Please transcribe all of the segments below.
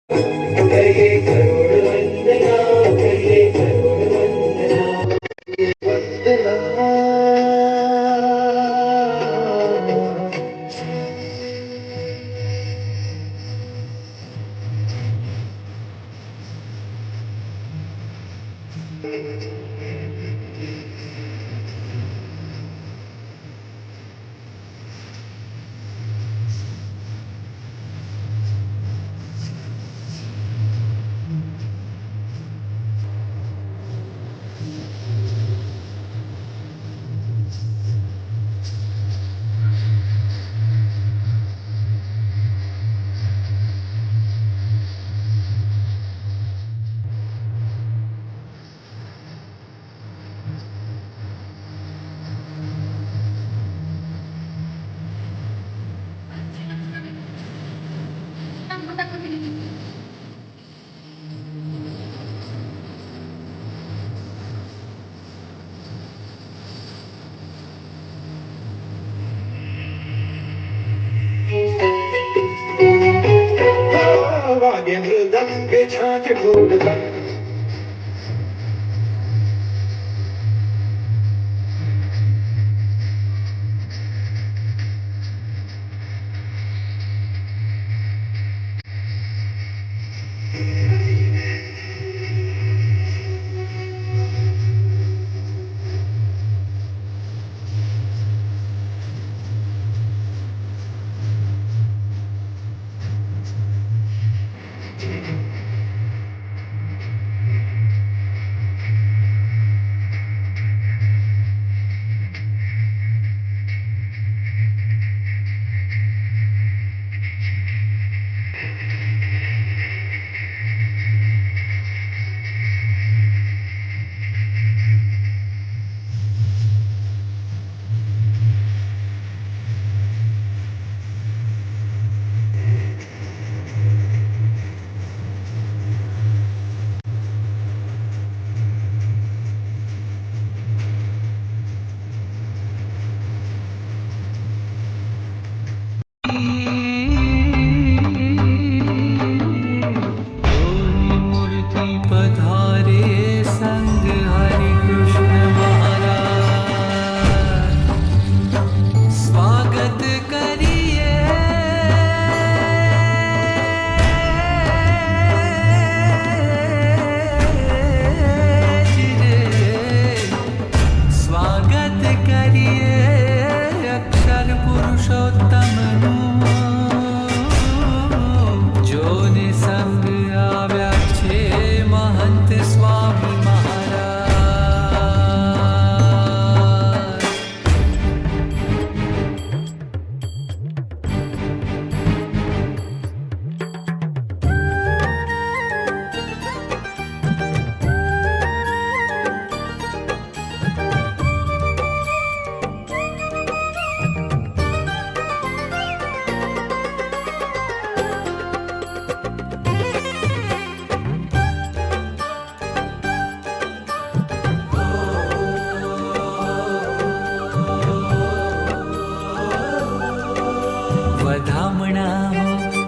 करिए करोड़ वंदना, करिए करोड़ वंदना, वंदना। वाद्य मृदंग छाछ घोड़दंग,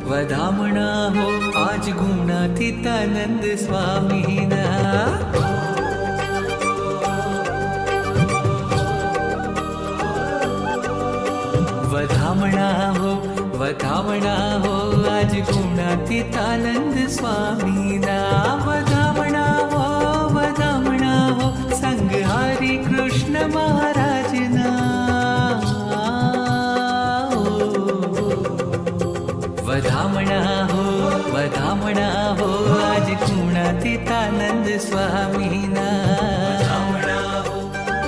વધામણા હો આજ ગુણાતીતાનંદ સ્વામીના. વધામણા હો આજ ગુણાતીતાનંદ સ્વામીના. વધામણા હો સંગ હરિ કૃષ્ણ મહારાજના. વધામણા હો આજ ગુણાતીતાનંદ સ્વામીના.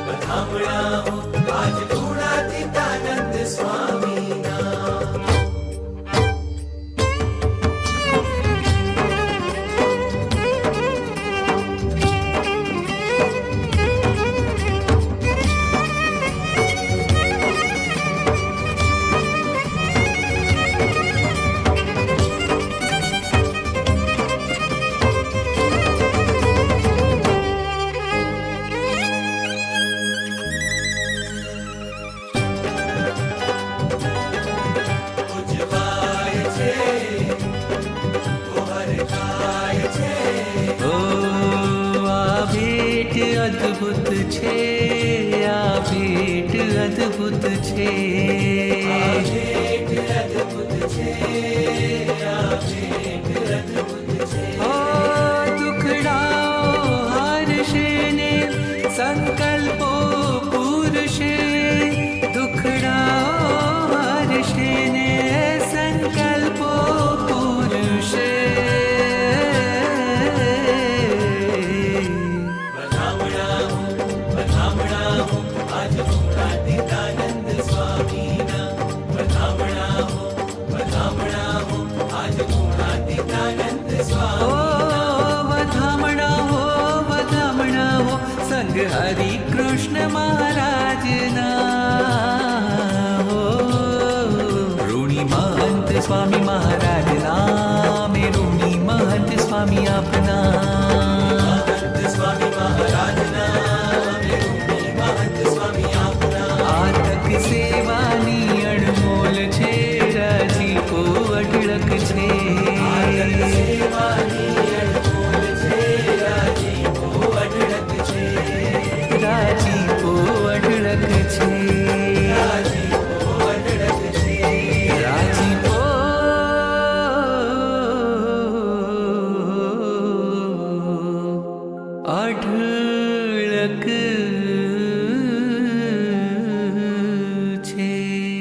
વધામણા હો આજ ગુણાતીતાનંદ સ્વામીના. અદ્ભુત છે આ ભેટ અદ્ભુત છે ઓ દુખડાઓ હારશે ને સંકલ્પો પૂરશે દુખડાઓ હારશે ને સંકલ્પો પૂરશે સંગ હરિ કૃષ્ણ મહારાજના હો ઋણી મહંત સ્વામી મહારાજના મેં ઋણી મહંત સ્વામી આપના આતક સેવાની અણમોલ છે રાજીપો અઢળક છે રાજીપો અઢળક છે રાજીપો અઢળક